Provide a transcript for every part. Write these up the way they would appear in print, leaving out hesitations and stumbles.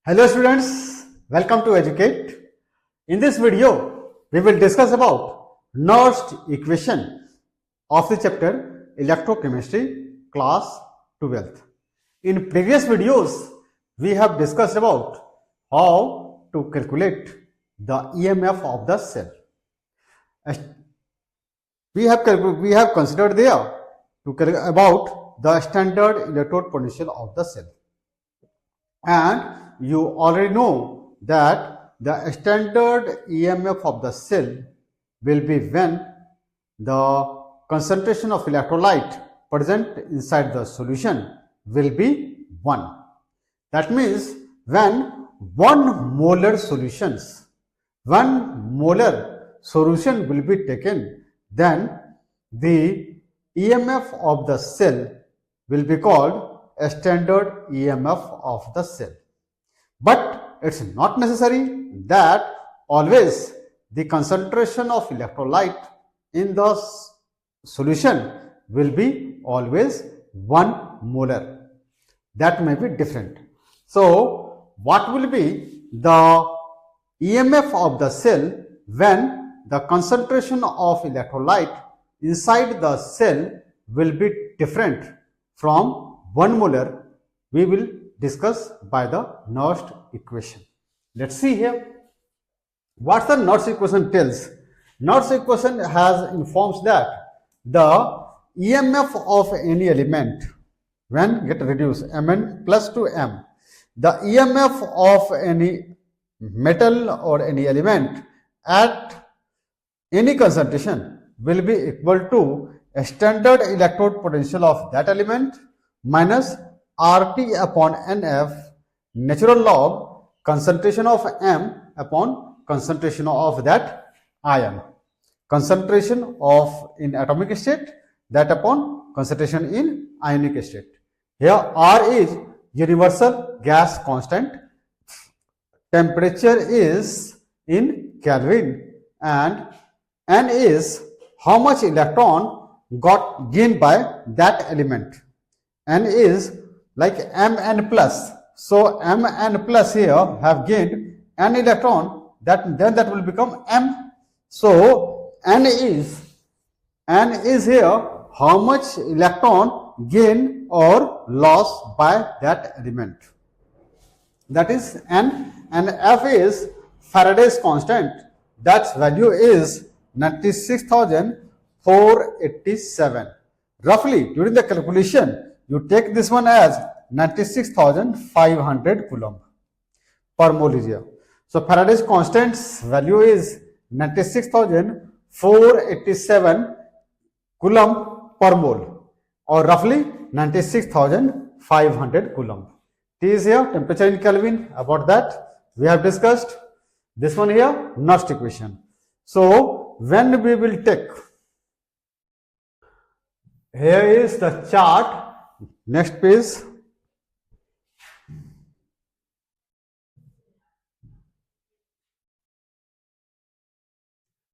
Hello students, welcome to Educate. In this video, we will discuss about Nernst equation of the chapter Electrochemistry, class 12th. In previous videos, we have discussed about how to calculate the EMF of the cell. We have considered there about the standard electrode potential of the cell. And you already know that the standard EMF of the cell will be when the concentration of electrolyte present inside the solution will be 1. That means when 1 molar solution will be taken, then the EMF of the cell will be called a standard EMF of the cell. But it's not necessary that always the concentration of electrolyte in the solution will be always 1 molar. That may be different. So, what will be the EMF of the cell when the concentration of electrolyte inside the cell will be different from 1 molar? We will discuss by the Nernst equation. Let's see here. What the Nernst equation tells? Nernst equation informs that the EMF of any element when get reduced Mn plus to M, the EMF of any metal or any element at any concentration will be equal to a standard electrode potential of that element minus RT upon NF natural log concentration of M upon concentration of that ion. Concentration of in atomic state, that upon concentration in ionic state. Here R is universal gas constant, temperature is in Kelvin, and N is how much electron got gained by that element. N is like Mn plus. So Mn plus here have gained N electron, then that will become M. So N is here how much electron gain or loss by that element. That is N, and F is Faraday's constant. That value is 96,487. Roughly during the calculation, you take this one as 96,500 coulomb per mole is here. So Faraday's constant's value is 96,487 coulomb per mole, or roughly 96,500 coulomb. T is here temperature in Kelvin. About that we have discussed. This one here Nernst equation. So when we will take, here is the chart. Next page.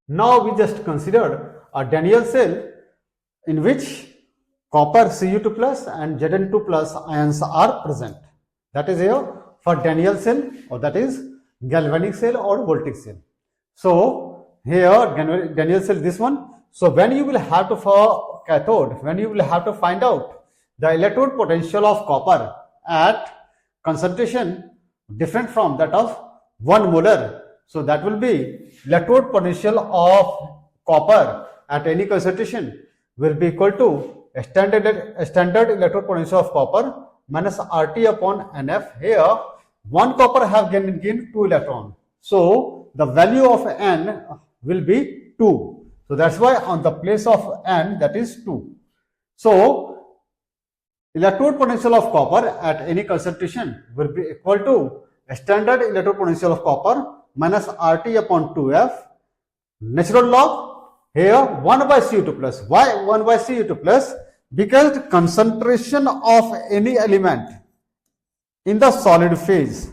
Now we just considered a Daniell cell in which copper Cu2 plus and Zn2 plus ions are present. That is here for Daniell cell, or that is galvanic cell or voltaic cell. So here Daniell cell, this one. So when you will have to for cathode, when you will have to find out the electrode potential of copper at concentration different from that of 1 molar. So that will be electrode potential of copper at any concentration will be equal to a standard electrode potential of copper minus RT upon NF. Here 1 copper have gained 2 electron. So the value of N will be 2. So that's why on the place of N, that is 2. So electrode potential of copper at any concentration will be equal to a standard electrode potential of copper minus RT upon 2F natural log here 1 by Cu2 plus. Why 1 by Cu2 plus? Because concentration of any element in the solid phase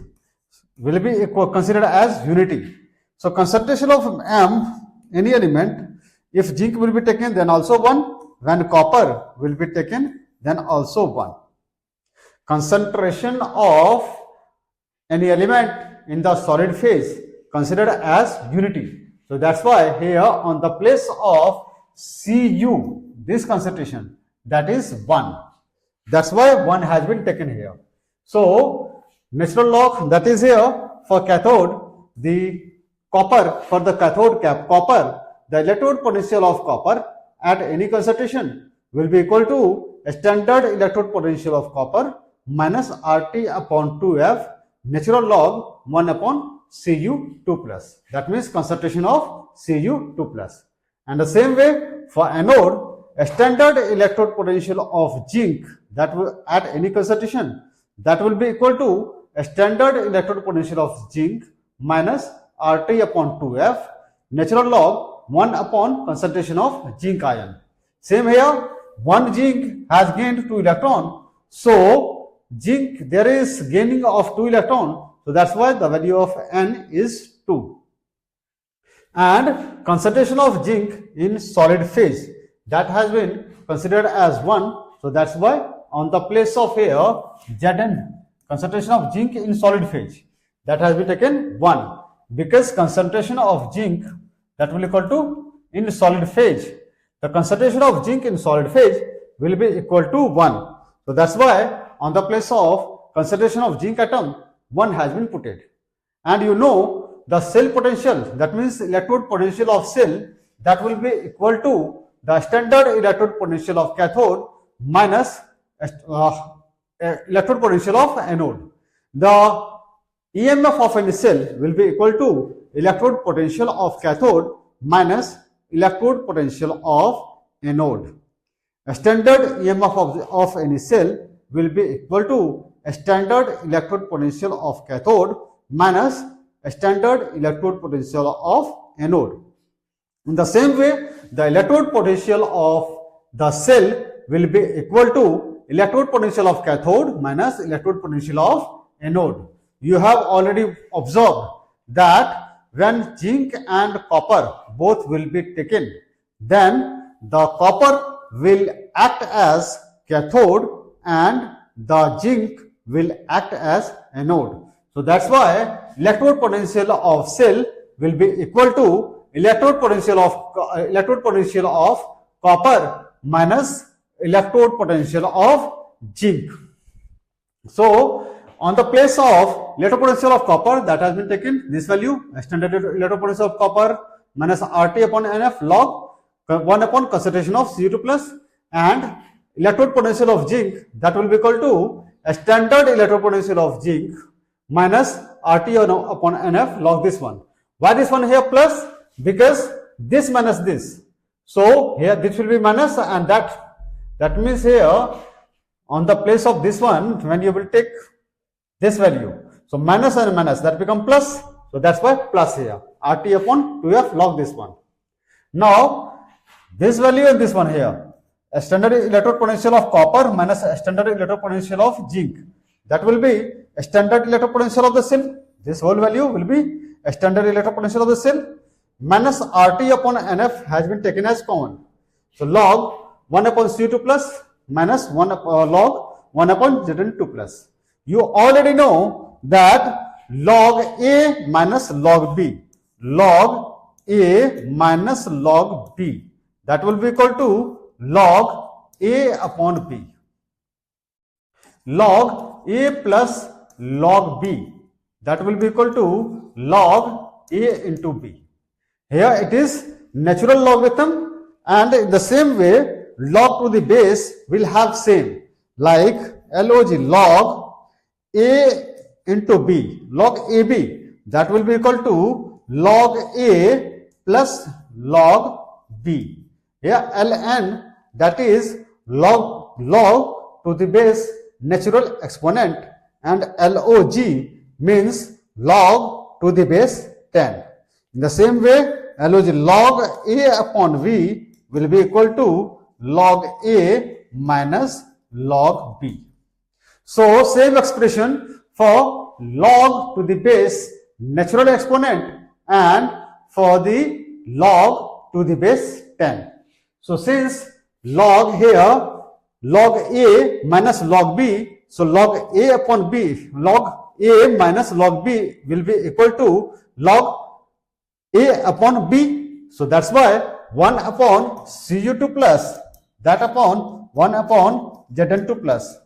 will be considered as unity. So concentration of M, any element, if zinc will be taken, then also 1. When copper will be taken, then also 1. Concentration of any element in the solid phase considered as unity. So that's why here on the place of Cu, this concentration, that is 1. That's why 1 has been taken here. So natural log, that is here for cathode, the copper, for the cathode cap copper, the electrode potential of copper at any concentration will be equal to a standard electrode potential of copper minus RT upon 2F natural log 1 upon Cu2 plus. That means concentration of Cu2 plus. And the same way for anode, a standard electrode potential of zinc that will at any concentration, that will be equal to a standard electrode potential of zinc minus RT upon 2F natural log 1 upon concentration of zinc ion. Same here, one zinc has gained 2 electron. So zinc, there is gaining of 2 electron. So that's why the value of N is 2. And concentration of zinc in solid phase, that has been considered as 1. So that's why on the place of here Zn, concentration of zinc in solid phase, that has been taken 1, because concentration of zinc, that will equal to in solid phase, the concentration of zinc in solid phase will be equal to 1. So that's why on the place of concentration of zinc atom 1 has been put it. And you know the cell potential, that means electrode potential of cell, that will be equal to the standard electrode potential of cathode minus electrode potential of anode. The EMF of any cell will be equal to electrode potential of cathode minus electrode potential of anode. A standard EMF of any cell will be equal to a standard electrode potential of cathode minus a standard electrode potential of anode. In the same way, the electrode potential of the cell will be equal to electrode potential of cathode minus electrode potential of anode. You have already observed that when zinc and copper both will be taken, then the copper will act as cathode and the zinc will act as anode. So that's why electrode potential of cell will be equal to electrode potential of copper minus electrode potential of zinc. So on the place of electrode potential of copper, that has been taken this value, standard electrode potential of copper minus RT upon NF log 1 upon concentration of Cu2 plus, and electrode potential of zinc, that will be equal to a standard electrode potential of zinc minus RT upon NF log this one. Why this one here plus? Because this minus this. So here this will be minus, and that means here on the place of this one, when you will take this value, so minus and minus, that become plus. So that's why plus here, RT upon 2F log this one. Now this value and this one here, a standard electrode potential of copper minus a standard electrode potential of zinc, that will be a standard electrode potential of the cell. This whole value will be a standard electrode potential of the cell minus RT upon NF has been taken as common. So log 1 upon Cu2 plus minus log 1 upon Zn2 plus. You already know that log A minus log B, log A minus log B, that will be equal to log A upon B. Log A plus log B, that will be equal to log A into B. Here it is natural logarithm, and in the same way log to the base will have same, like log log A into B, log AB, that will be equal to log A plus log B. Here ln, that is log to the base natural exponent, and log means log to the base 10. In the same way, log A upon V will be equal to log A minus log B. So same expression for log to the base natural exponent and for the log to the base 10. So since log here, log A minus log B, so log A upon B, log A minus log B will be equal to log A upon B. So that's why 1 upon Cu2 plus that upon 1 upon Zn2 plus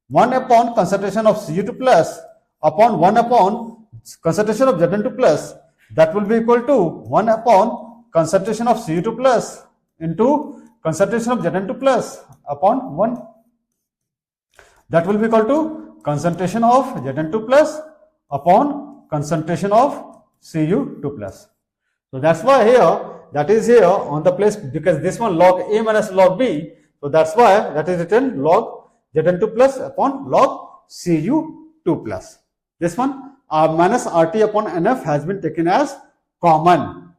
1 upon concentration of Cu2 plus upon 1 upon concentration of Zn2 plus, that will be equal to 1 upon concentration of Cu2 plus into concentration of Zn2 plus upon 1. That will be equal to concentration of Zn2 plus upon concentration of Cu2 plus. So that's why here, that is here on the place, because this one log A minus log B, so that's why that is written log Zn2 plus upon log Cu2 plus. This one minus RT upon NF has been taken as common.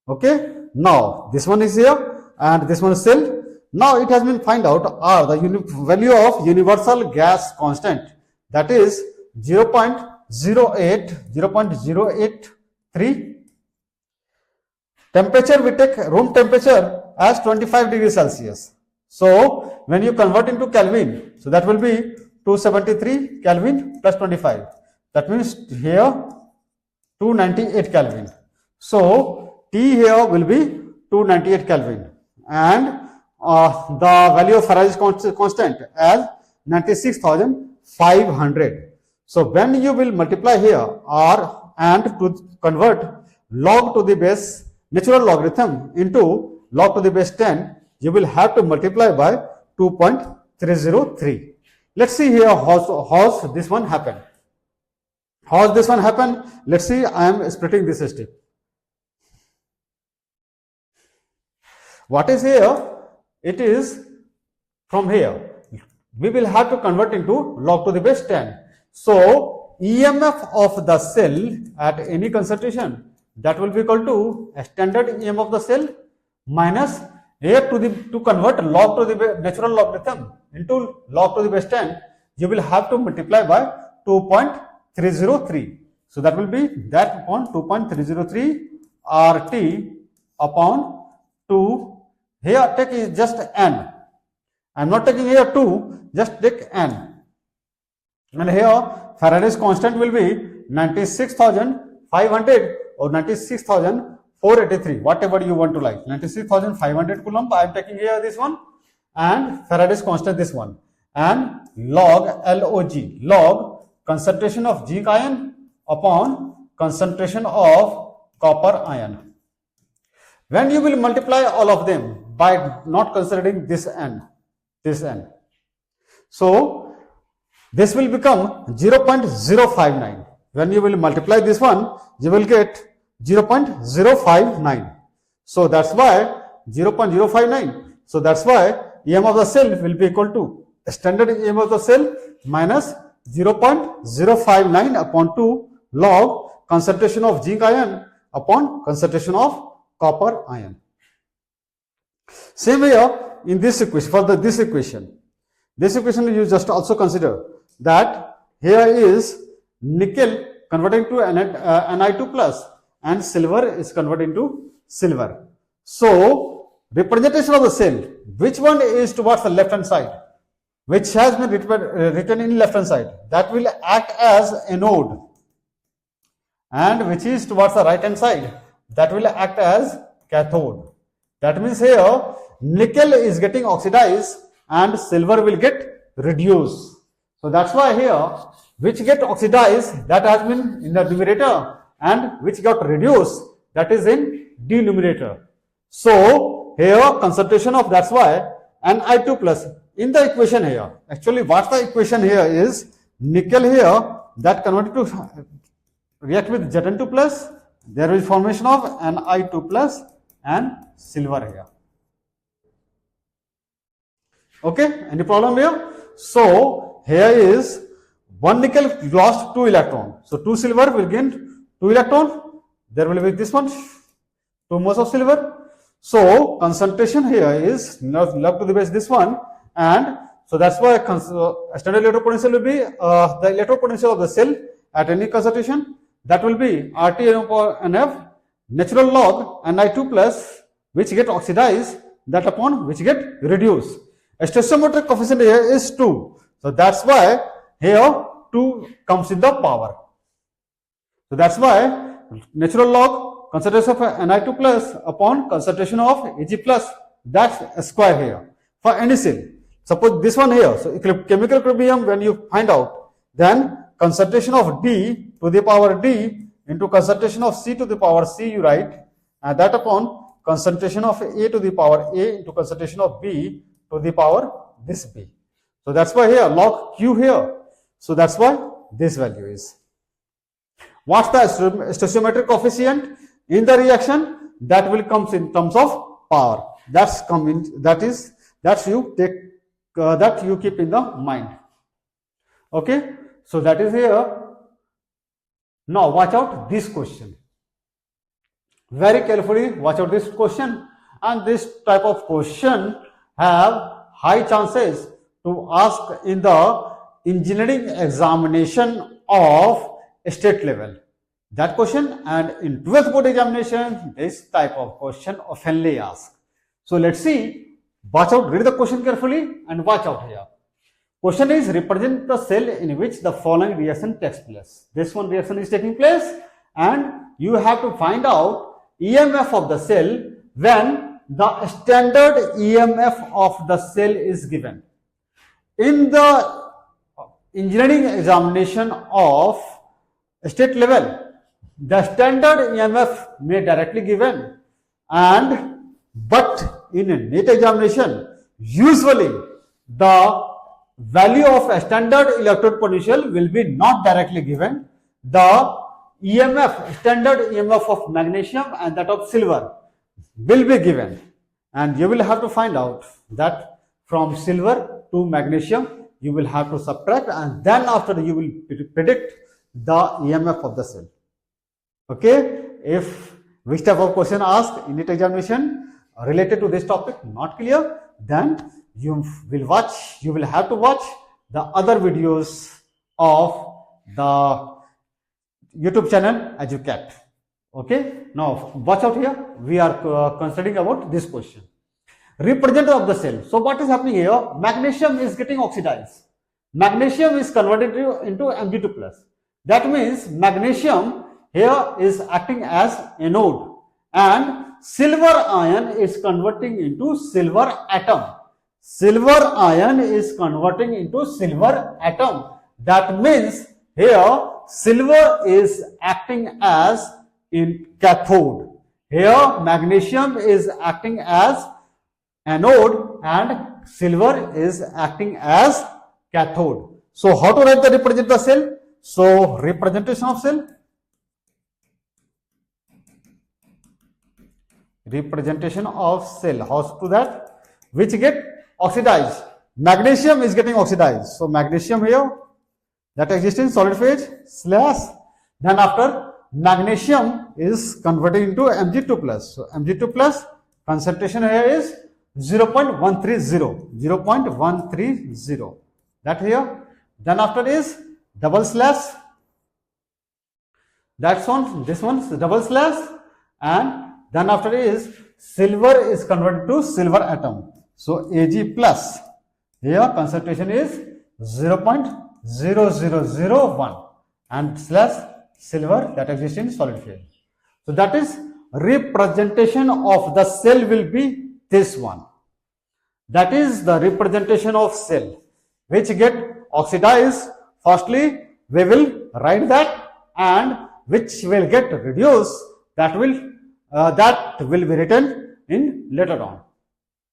Okay. Now this one is here and this one is cell. Now it has been find out R, the value of universal gas constant, that is 0.083. Temperature, we take room temperature as 25 degrees Celsius. So when you convert into Kelvin, so that will be 273 Kelvin plus 25. That means here 298 Kelvin. So T here will be 298 Kelvin, and the value of Faraday's constant as 96,500. So when you will multiply here R and to convert log to the base natural logarithm into log to the base 10, you will have to multiply by 2.303. Let's see here how this one happened. How this one happened? Let's see. I am splitting this step. What is here? It is from here. We will have to convert into log to the base 10. So EMF of the cell at any concentration, that will be equal to a standard EMF of the cell minus here to convert log to the natural logarithm into log to the base 10, you will have to multiply by 2.303. So that will be that upon 2.303 RT upon 2. Here take is just n. I am not taking here 2, just take n. And here Faraday's constant will be 96,500 or 96,483, whatever you want to like. 96,500 coulomb, I am taking here this one, and Faraday's constant this one, and log LOG, log concentration of zinc ion upon concentration of copper ion. When you will multiply all of them by not considering this n, so this will become 0.059. When you will multiply this one, you will get 0.059. So that's why 0.059. So that's why EM of the cell will be equal to standard EM of the cell minus 0.059 upon 2 log concentration of zinc ion upon concentration of copper ion. Same here in this equation, for this equation you just also consider that here is nickel converting to Ni2 plus and silver is converting to silver. So representation of the cell, which one is towards the left hand side, which has been written in left hand side, that will act as anode, and which is towards the right hand side, that will act as cathode. That means here nickel is getting oxidized and silver will get reduced. So that's why here which get oxidized, that has been in the numerator, and which got reduced, that is in denominator. So here concentration of, that's why Ni2 plus in the equation here, actually what the equation here is, nickel here that converted to react with Zn2 plus, there is formation of Ni2 plus and silver here. Okay, any problem here? So here is one nickel lost 2 electron. So 2 silver will gain 2 electron. There will be this one, 2 moles of silver. So concentration here is log to the base this one, and so that's why standard electropotential will be the electropotential of the cell at any concentration, that will be RT upon NF natural log Ni2 plus, which get oxidized, that upon which get reduced. A stoichiometric coefficient here is 2. So that's why here 2 comes in the power. So that's why natural log concentration of Ni2 plus upon concentration of Ag plus, that's a square here for any cell. Suppose this one here, so chemical equilibrium when you find out, then concentration of D to the power D into concentration of C to the power C you write, and that upon concentration of A to the power A into concentration of B to the power this B. So that's why here log Q here. So that's why this value is. What's the stoichiometric coefficient in the reaction? That will come in terms of power. That's coming. That you take that you keep in the mind. Okay. So that is here. Now watch out this question. Very carefully watch out this question, and this type of question have high chances to ask in the engineering examination of state level. That question, and in 12th board examination this type of question oftenly asked. So let's see, watch out, read the question carefully and watch out here. Question is, represent the cell in which the following reaction takes place. This one reaction is taking place, and you have to find out EMF of the cell when the standard EMF of the cell is given. In the engineering examination of state level, the standard EMF may directly given, but in a NEET examination, usually the value of a standard electrode potential will be not directly given. The EMF, standard EMF of magnesium and that of silver will be given, and you will have to find out that from silver to magnesium you will have to subtract, and then after you will predict the EMF of the cell. Okay, if which type of question asked in NEET examination related to this topic not clear, then you will have to watch the other videos of the YouTube channel EduCat. Okay, now watch out here. We are considering about this question. Representative of the cell. So what is happening here? Magnesium is getting oxidized. Magnesium is converted into Mg2 plus. That means magnesium here is acting as anode, and silver ion is converting into silver atom. Silver ion is converting into silver atom. That means here silver is acting as in cathode. Here magnesium is acting as anode and silver is acting as cathode. So how to write the represent the cell? So representation of cell. Representation of cell. How to that? Which get oxidized. Magnesium is getting oxidized. So magnesium here that exists in solid phase slash. Then after magnesium is converting into Mg2 plus. So Mg2 plus concentration here is 0.130. 0.130. That here. Then after is double slash. That's one. This one's double slash, and then after is silver is converted to silver atom. So Ag plus, here concentration is 0.0001 and slash silver that exists in solid phase. So that is representation of the cell will be this one. That is the representation of cell which get oxidized. Firstly we will write that, and which will get reduced, that will be written in later on.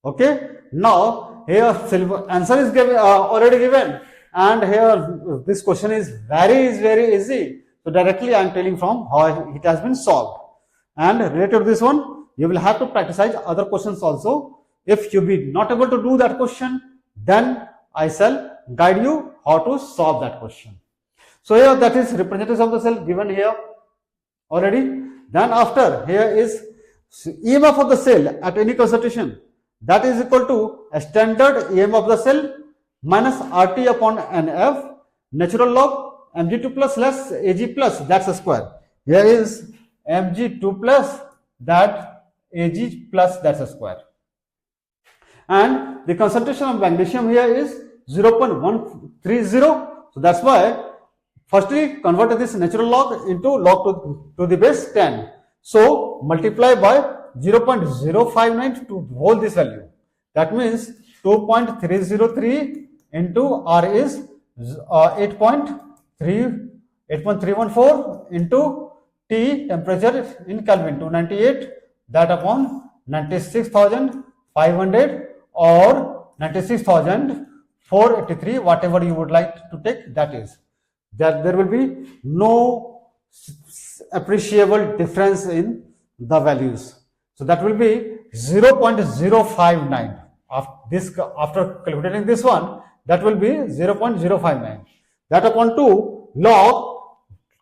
Okay, now here silver answer is already given, and here this question is very easy. So directly I am telling from how it has been solved, and related to this one you will have to practice other questions also. If you be not able to do that question, then I shall guide you how to solve that question. So here that is representative of the cell given here already. Then after here is EMF of the cell at any concentration, that is equal to a standard EMF of the cell minus RT upon NF, natural log Mg2 plus less Ag plus, that's a square. Here is Mg2 plus that Ag plus, that's a square. And the concentration of magnesium here is 0.130. So that's why Firstly, convert this natural log into log to the base 10. So multiply by 0.059 to hold this value. That means 2.303 into R is 8.314 into T, temperature in Kelvin, 298, that upon 96,500 or 96,483, whatever you would like to take, that is. That there will be no appreciable difference in the values. So that will be 0.059. After calculating this one, that will be 0.059. That upon 2 log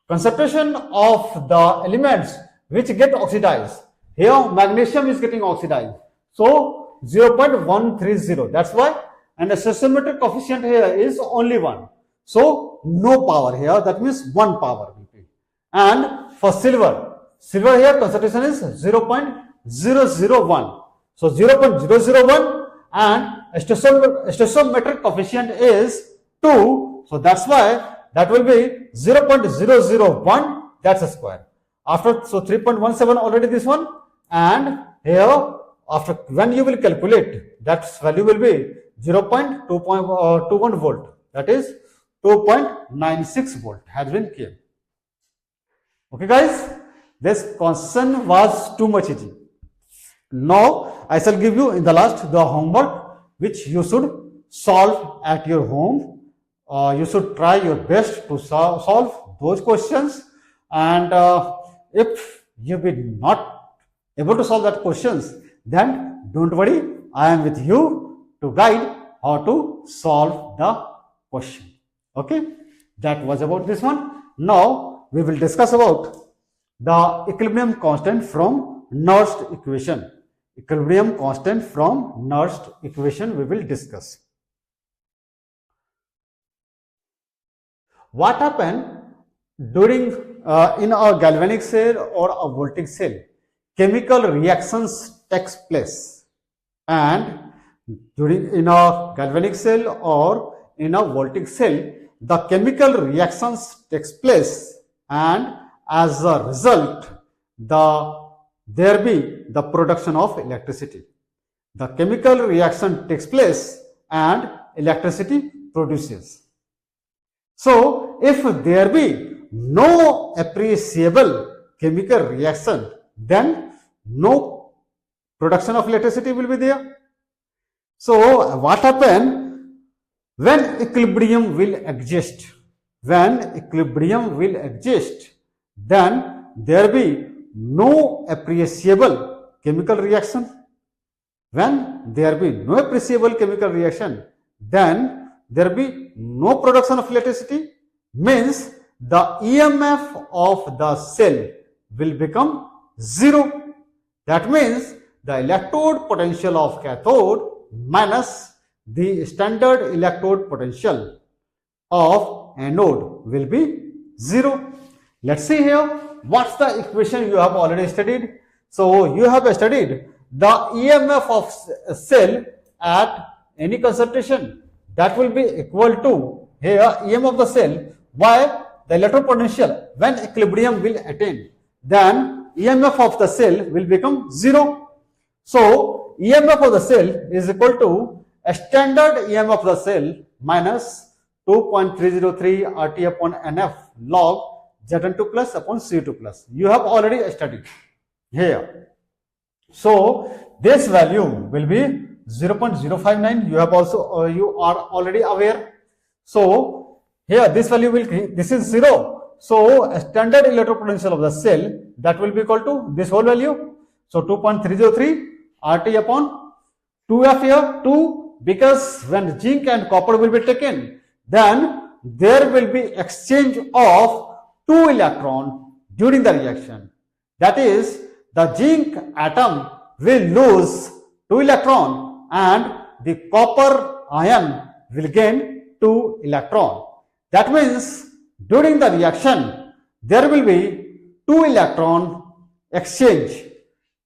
concentration of the elements which get oxidized. Here magnesium is getting oxidized. So 0.130. That's why, and the stoichiometric coefficient here is only 1. So no power here, that means 1 power will be. And for silver here concentration is 0.001. So 0.001 and stoichiometric coefficient is 2. So that's why that will be 0.001, that's a square. After, so 3.17 already this one, and here after when you will calculate, that value will be 0.21 volt, that is 2.96 volt has been given. Okay guys, this question was too much easy. Now I shall give you in the last the homework which you should solve at your home. You should try your best to solve those questions, and if you will not able to solve that questions, then don't worry, I am with you to guide how to solve the question. Okay, that was about this one. Now we will discuss about the equilibrium constant from Nernst equation. Equilibrium constant from Nernst equation we will discuss. What happened during in a galvanic cell or a voltaic cell? Chemical reactions takes place, and in a galvanic cell or in a voltaic cell, the chemical reactions takes place, and as a result, there be the production of electricity. The chemical reaction takes place and electricity produces. So, if there be no appreciable chemical reaction, then no production of electricity will be there. So, what happen when equilibrium will exist? When equilibrium will exist, then there be no appreciable chemical reaction. When there be no appreciable chemical reaction, then there be no production of electricity, means the EMF of the cell will become 0. That means the electrode potential of cathode minus the standard electrode potential of anode will be 0. Let's see here, what's the equation you have already studied. So you have studied the EMF of a cell at any concentration, that will be equal to here EMF of the cell by the electrode potential. When equilibrium will attain, then EMF of the cell will become 0. So EMF of the cell is equal to a standard EMF of the cell minus 2.303 RT upon NF log Z12 plus upon C2 plus. You have already studied here. So this value will be 0.059. You have also you are already aware. So here this value will, this is 0. So a standard electrode potential of the cell, that will be equal to this whole value. So 2.303 RT upon 2F here, 2, because when zinc and copper will be taken, then there will be exchange of 2 electrons during the reaction. That is, the zinc atom will lose 2 electrons and the copper ion will gain 2 electrons. That means during the reaction there will be 2 electron exchange.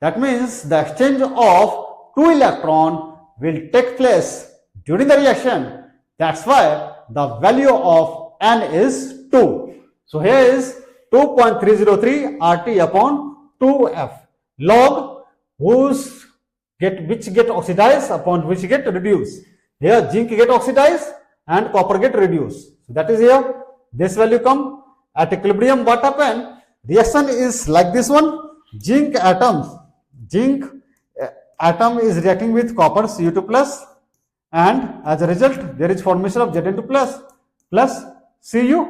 That means the exchange of 2 electrons will take place during the reaction. That's why the value of N is 2. So here is 2.303 RT upon 2F log which get oxidized upon which get reduced. Here zinc get oxidized and copper get reduced. So that is here. This value come at equilibrium. What happen? Reaction is like this one. Zinc atom is reacting with copper Cu2 plus, and as a result there is formation of Zn2 plus Cu.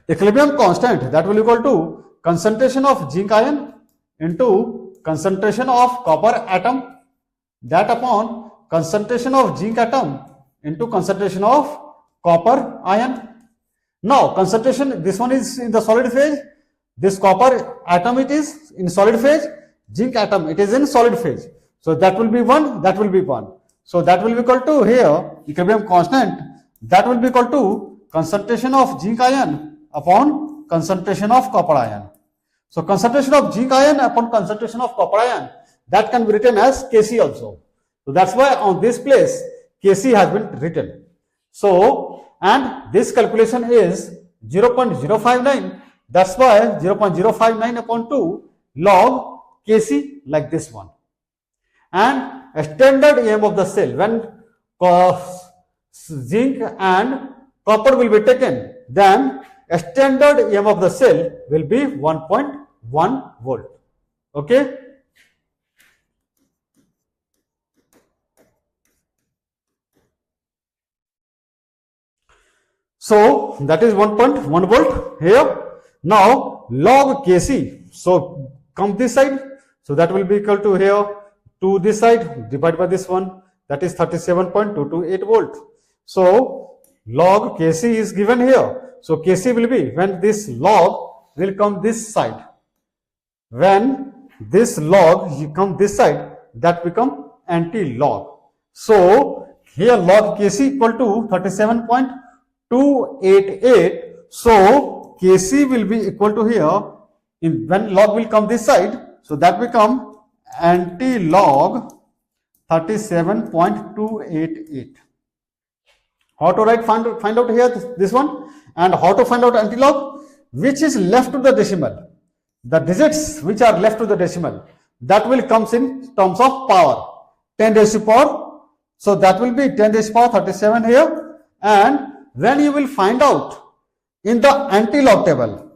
Equilibrium constant, that will equal to concentration of zinc ion into concentration of copper atom, that upon concentration of zinc atom into concentration of copper ion. Now concentration, this one is in the solid phase, this copper atom it is in solid phase, zinc atom it is in solid phase. So that will be 1, that will be 1. So that will be equal to here equilibrium constant, that will be equal to concentration of zinc ion upon concentration of copper ion. So concentration of zinc ion upon concentration of copper ion, that can be written as Kc also. So that's why on this place Kc has been written. So and this calculation is 0.059, that's why 0.059 upon 2 log Kc like this one. And a standard EM of the cell, when zinc and copper will be taken, then a standard EM of the cell will be 1.1 volt. Okay. So that is 1.1 volt here. Now log Kc, so come this side, so that will be equal to here to this side divided by this one, that is 37.228 volt. So log Kc is given here. So Kc will be, when this log will come this side, when this log come this side, that become anti-log. So here log Kc equal to 37.288. So Kc will be equal to here, when log will come this side, so that become anti-log 37.288. How to write, find out here this one, and how to find out anti-log, which is left to the decimal, the digits which are left to the decimal, that will comes in terms of power, 10 raised to power, so that will be 10 raised to power 37 here. And when you will find out in the anti-log table,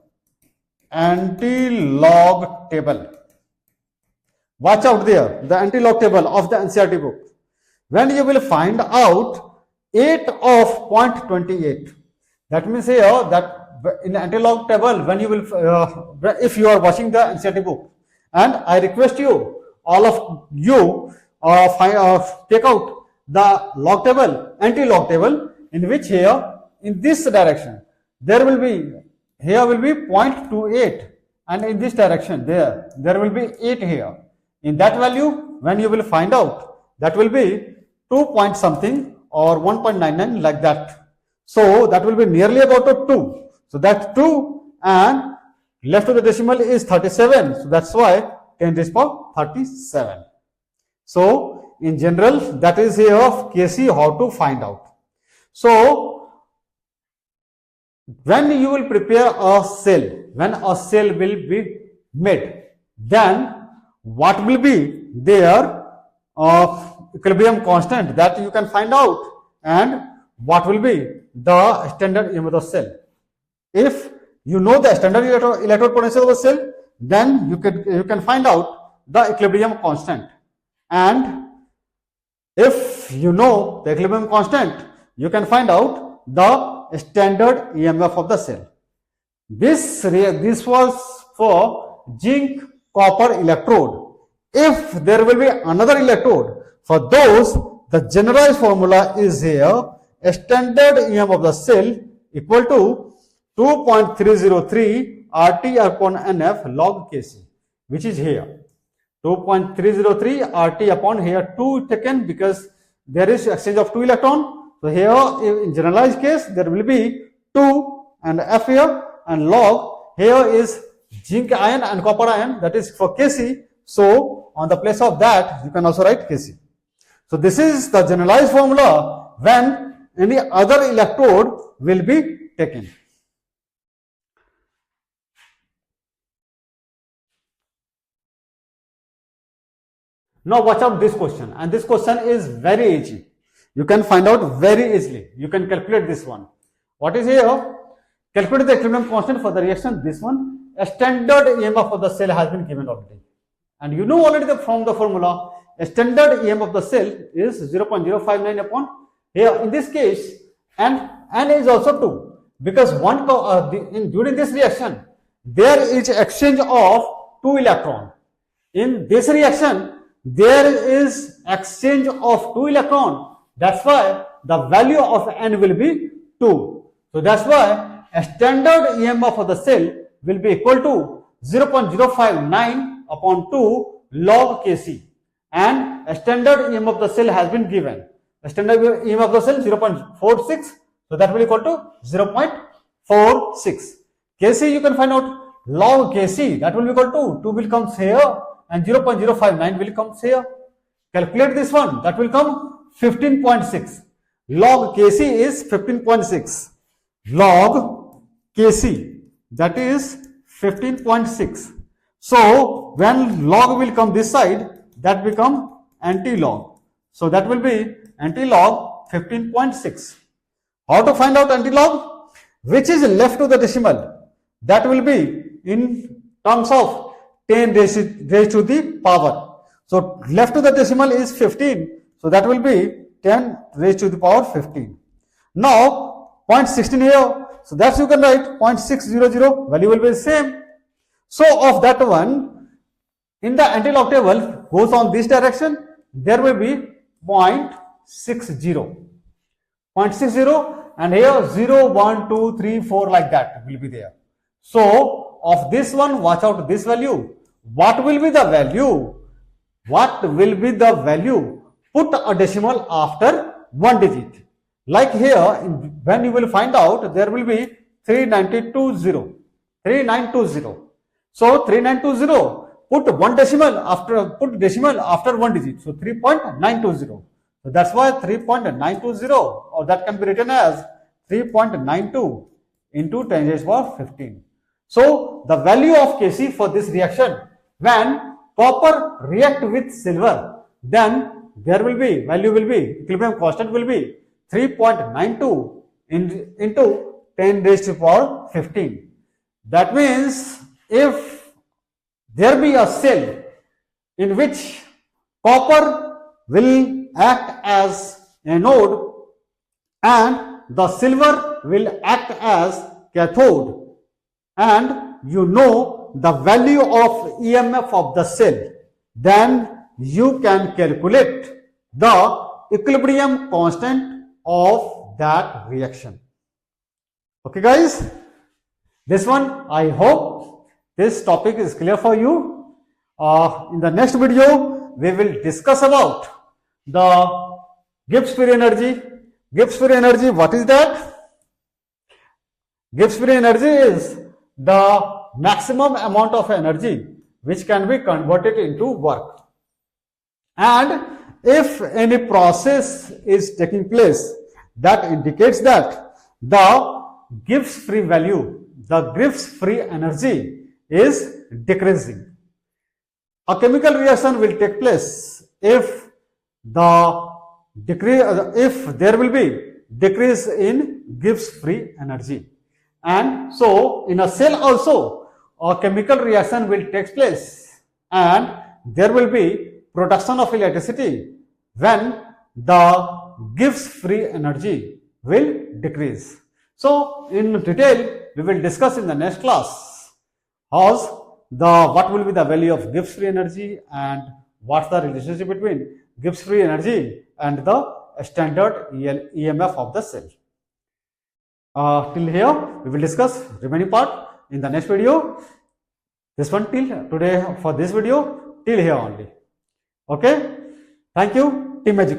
watch out there, the anti-log table of the NCERT book, when you will find out 8 of 0.28, that means here that in the anti-log table, when you will if you are watching the NCERT book, and I request you, all of you, take out the log table, anti-log table, in which here in this direction there will be, here will be 0.28, and in this direction there will be 8 here. In that value, when you will find out, that will be 2 point something or 1.99 like that. So that will be nearly about a 2. So that's 2, and left to the decimal is 37. So that's why 10 raised to power 37. So in general, that is here of Kc, how to find out. So when you will prepare a cell, when a cell will be made, then what will be their equilibrium constant, that you can find out, and what will be the standard EM of the cell. If you know the standard electrode potential of the cell, then you can find out the equilibrium constant. And if you know the equilibrium constant, you can find out the standard EMF of the cell. This was for zinc copper electrode. If there will be another electrode, for those the generalized formula is here, a standard EM of the cell equal to 2.303 RT upon NF log Kc, which is here 2.303 RT upon here 2 taken, because there is exchange of 2 electron. So here in generalized case there will be 2 and F here, and log here is zinc ion and copper ion, that is for Kc. So on the place of that you can also write Kc. So this is the generalized formula when any other electrode will be taken. Now watch out this question, and this question is very easy. You can find out very easily. You can calculate this one. What is here? Calculate the equilibrium constant for the reaction. This one, a standard EMF of the cell has been given already, and you know already from the formula, a standard EMF of the cell is 0.059 upon here. In this case, and N is also 2, because during this reaction there is exchange of 2 electron. In this reaction there is exchange of 2 electron. That's why the value of N will be 2. So that's why a standard EMF of the cell will be equal to 0.059 upon 2 log Kc, and a standard EMF of the cell has been given. The standard EMF of the cell 0.46, so that will equal to 0.46. Kc you can find out, log Kc, that will be equal to 2 will come here and 0.059 will come here. Calculate this one, that will come 15.6. Log Kc is 15.6. Log Kc, that is 15.6. So when log will come this side, that become anti-log. So that will be anti-log 15.6. How to find out anti-log? Which is left to the decimal? That will be in terms of 10 raised to the power. So left to the decimal is 15. So that will be 10 raised to the power 15. Now 0.16 here. So that's you can write 0.600. Value will be the same. So of that one, in the anti-log table goes on this direction, there will be 0.60. 0.60, and here 0, 1, 2, 3, 4 like that will be there. So of this one, watch out this value. What will be the value? What will be the value? Put a decimal after one digit. Like here, when you will find out, there will be 3920. 3920. So 3920. Put decimal after one digit. So 3.920. So that's why 3.920, or that can be written as 3.92 into 10 raised to the power 15. So the value of Kc for this reaction, when copper react with silver, then there will be value will be equilibrium constant will be 3.92 into 10 raised to the power 15. That means if there be a cell in which copper will act as anode and the silver will act as cathode, and you know the value of EMF of the cell, then you can calculate the equilibrium constant of that reaction. Okay guys, this one, I hope this topic is clear for you. In the next video we will discuss about the Gibbs free energy. Gibbs free energy, what is that? Gibbs free energy is the maximum amount of energy which can be converted into work. And if any process is taking place, that indicates that the Gibbs free value, the Gibbs free energy is decreasing. A chemical reaction will take place if there will be decrease in Gibbs free energy. And so in a cell also a chemical reaction will take place and there will be production of electricity when the Gibbs free energy will decrease. So in detail we will discuss in the next class what will be the value of Gibbs free energy and what's the relationship between Gibbs free energy and the standard EMF of the cell. Till here we will discuss remaining part in the next video. This one till today for this video till here only. Okay, thank you, Team Education.